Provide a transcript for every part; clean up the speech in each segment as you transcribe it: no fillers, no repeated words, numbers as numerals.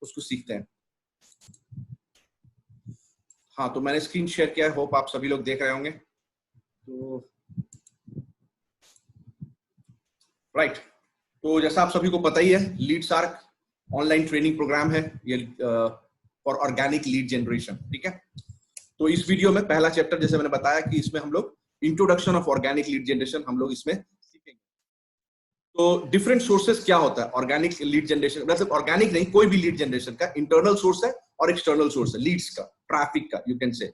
उसको सीखते हैं। हाँ, तो मैंने स्क्रीन शेयर किया है, होप आप सभी लोग देख रहे होंगे। तो राइट, तो जैसा आप सभी को पता ही है, leads arc online training program है ये फॉर ऑर्गेनिक लीड जनरेशन। ठीक है, तो इस वीडियो में पहला चैप्टर जैसे मैंने बताया कि इसमें हम लोग introduction of organic lead generation हम लोग इसमें सीखेंगे। तो डिफरेंट सोर्सेस क्या होता है ऑर्गेनिक लीड जनरेशन, मतलब ऑर्गेनिक नहीं, कोई भी लीड जनरेशन का इंटरनल सोर्स है और एक्सटर्नल सोर्स है लीड्स का, ट्रैफिक का, you can say.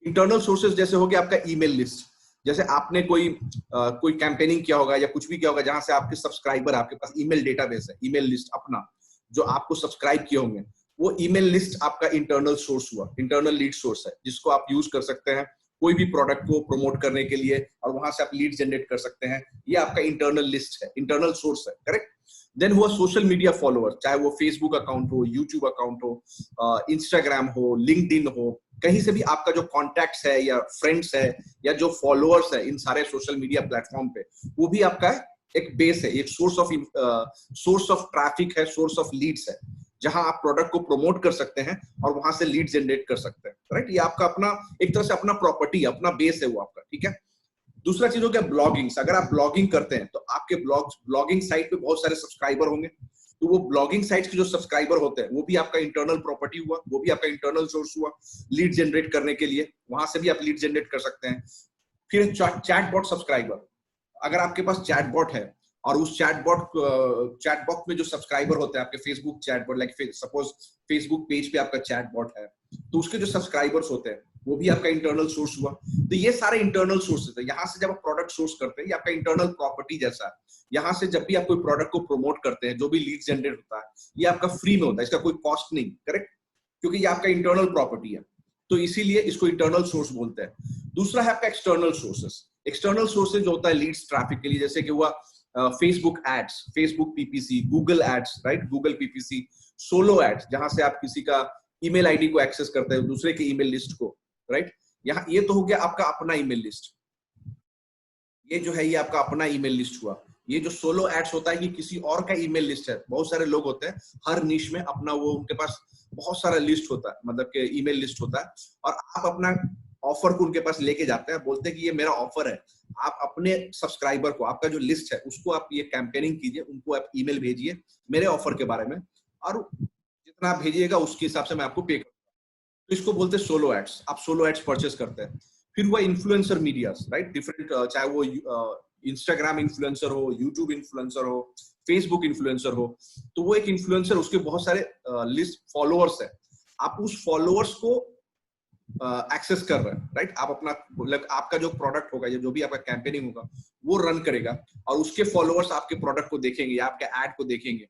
Internal sources जैसे हो गया आपका ईमेल लिस्ट, जैसे आपने कोई कैंपेनिंग किया होगा या कुछ भी किया होगा जहां से आपके सब्सक्राइबर, आपके पास ईमेल डेटाबेस है, ईमेल लिस्ट अपना जो आपको सब्सक्राइब किए होंगे, वो ईमेल लिस्ट आपका इंटरनल सोर्स हुआ, इंटरनल लीड सोर्स है, जिसको आप यूज कर सकते हैं कोई भी प्रोडक्ट को प्रमोट करने के लिए, और वहां से आप लीड जनरेट कर सकते हैं। ये आपका इंटरनल लिस्ट है, इंटरनल सोर्स है, करेक्ट। देन हुआ सोशल मीडिया फॉलोअर, चाहे वो फेसबुक अकाउंट हो, यूट्यूब अकाउंट हो, इंस्टाग्राम हो, लिंक्डइन हो, कहीं से भी आपका जो कॉन्टैक्ट्स है या फ्रेंड्स है या जो फॉलोअर्स है इन सारे सोशल मीडिया प्लेटफॉर्म पे, वो भी आपका एक बेस है, एक सोर्स ऑफ ट्रैफिक है, सोर्स ऑफ लीड्स है, जहां आप प्रोडक्ट को प्रमोट कर सकते हैं और वहां से लीड जनरेट कर सकते हैं, राइट। ये आपका अपना एक तरह से अपना प्रॉपर्टी, अपना बेस है वो आपका, ठीक है। दूसरा चीज हो गया ब्लॉगिंग। अगर आप ब्लॉगिंग करते हैं तो आपके ब्लॉगिंग साइट पे बहुत सारे सब्सक्राइबर होंगे, तो वो ब्लॉगिंग साइट्स के जो सब्सक्राइबर होते हैं वो भी आपका इंटरनल प्रॉपर्टी हुआ, वो भी आपका इंटरनल सोर्स हुआ लीड जनरेट करने के लिए, वहां से भी आप लीड जनरेट कर सकते हैं। फिर चैटबॉट सब्सक्राइबर, अगर आपके पास चैटबॉट है और उस चैटबॉट में जो सब्सक्राइबर होते हैं आपके Facebook chatbot, like suppose Facebook page पे आपका चैटबॉट है, तो उसके जो सब्सक्राइबर्स होते हैं वो भी आपका इंटरनल सोर्स हुआ। तो ये सारे इंटरनल सोर्सेज है। यहाँ से जब आप प्रोडक्ट सोर्स करते हैं, ये आपका इंटरनल प्रॉपर्टी जैसा है। यहाँ से जब भी आप कोई प्रोडक्ट को प्रमोट करते हैं, जो भी लीड जनरेट होता है, ये आपका फ्री में होता है, इसका कोई कॉस्ट नहीं, करेक्ट, क्योंकि ये आपका इंटरनल प्रॉपर्टी है, तो इसीलिए इसको इंटरनल सोर्स बोलते हैं। दूसरा है आपका एक्सटर्नल सोर्सेस। एक्सटर्नल सोर्सेज जो होता है लीड्स ट्रैफिक के लिए, जैसे कि हुआ Facebook ads, Facebook PPC, Google ads, right, Google PPC, solo ads, जहां से आप किसी का ईमेल आईडी को एक्सेस करते हैं, दूसरे के ईमेल लिस्ट को, राइट। यहाँ ये तो हो गया आपका अपना ईमेल लिस्ट, ये जो है ये आपका अपना ईमेल लिस्ट हुआ। ये जो सोलो एड्स होता है ये किसी और का ईमेल लिस्ट है। बहुत सारे लोग होते हैं हर निश में अपना, वो उनके पास बहुत सारा लिस्ट होता है, मतलब के ईमेल लिस्ट होता है, और आप अपना ऑफर को उनके पास लेके जाते हैं, बोलते हैं कि ये मेरा ऑफर है। आप अपने सब्सक्राइबर को, आपका जो लिस्ट है उसको आप ये कैंपेनिंग कीजिए, उनको आप ईमेल भेजिए मेरे ऑफर के बारे में, और जितना आप भेजिएगा उसके हिसाब से मैं आपको पे करूंगा। तो इसको बोलते हैं सोलो एड्स। आप सोलो एड्स परचेस करते हैं। फिर हुआ इन्फ्लुएंसर मीडियास, राइट, डिफरेंट, चाहे वो इंस्टाग्राम इन्फ्लुएंसर हो, यूट्यूब इन्फ्लुएंसर हो, फेसबुक इन्फ्लुएंसर हो, तो वो एक इन्फ्लुएंसर, उसके बहुत सारे लिस्ट फॉलोअर्स है, आप उस फॉलोअर्स को एक्सेस कर रहे हैं, राइट। आप अपना, आपका जो प्रोडक्ट होगा या जो भी आपका कैंपेनिंग होगा वो रन करेगा, और उसके फॉलोअर्स आपके प्रोडक्ट को देखेंगे या आपके एड को देखेंगे,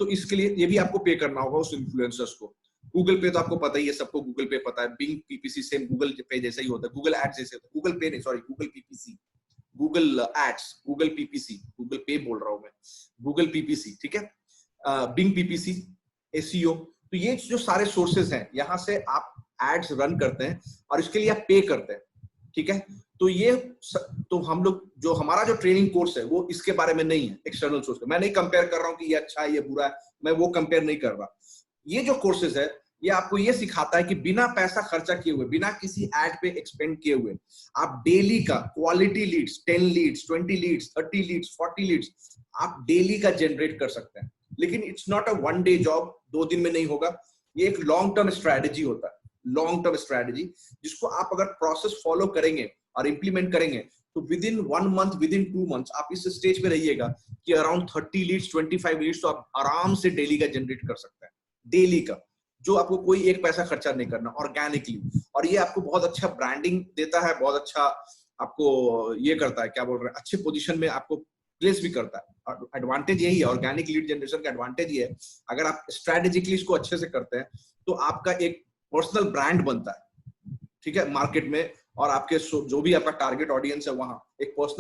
तो इसके लिए ये भी आपको पे करना होगा उस इन्फ्लुएंसर्स को। गूगल पे तो आपको पता ही है, सबको गूगल पे पता है, बिंग पीपीसी सेम गूगल पे जैसा ही होता है, गूगल एड्स जैसे होता है, गूगल पे नहीं, sorry, Google PPC, Google ads, Google PPC, Google पे बोल रहा हूं मैं, गूगल पीपीसी, ठीक है, बिंग पीपीसी, एसईओ। तो ये जो सारे सोर्सेज हैं, यहाँ से आप एड्स रन करते हैं और इसके लिए आप पे करते हैं, ठीक है। तो ये तो हम लोग जो हमारा जो ट्रेनिंग कोर्स है वो इसके बारे में नहीं है, एक्सटर्नल सोर्स का। मैं नहीं कंपेयर कर रहा हूँ कि ये अच्छा है ये बुरा है, मैं वो कंपेयर नहीं कर रहा। ये जो कोर्सेज है ये आपको ये सिखाता है कि बिना पैसा खर्चा किए हुए, बिना किसी एड पे एक्सपेंड किए हुए, आप डेली का quality leads, 10 leads, 20 leads, 30 leads, 40 leads आप डेली का जनरेट कर सकते हैं। लेकिन it's not a one day job, 2 दिन में नहीं होगा। ये एक लॉन्ग टर्म स्ट्रेटेजी होता है, लॉन्ग टर्म स्ट्रेटेजी, जिसको आप अगर प्रोसेस फॉलो करेंगे और इंप्लीमेंट करेंगे तो with in 1 month, with in 2 months आप इस स्टेज पे रहिएगा कि अराउंड 30 लीड्स, 25 लीड्स तो आप आराम से डेली का जनरेट कर सकते हैं, डेली का, जो आपको कोई एक पैसा खर्चा नहीं करना, ऑर्गेनिकली। और ये आपको बहुत अच्छा ब्रांडिंग देता है, बहुत अच्छा आपको ये करता है, क्या बोल रहे हैं, अच्छे पोजीशन में आपको प्लेस भी करता है। एडवांटेज यही है, ऑर्गेनिक लीड जनरेशन का एडवांटेज ये है, अगर आप स्ट्रेटेजिकली इसको अच्छे से करते हैं तो आपका एक पर्सनल ब्रांड बनता है, ठीक है, मार्केट में, और आपके जो भी आपका टारगेट ऑडियंस है वहां एक पर्सनल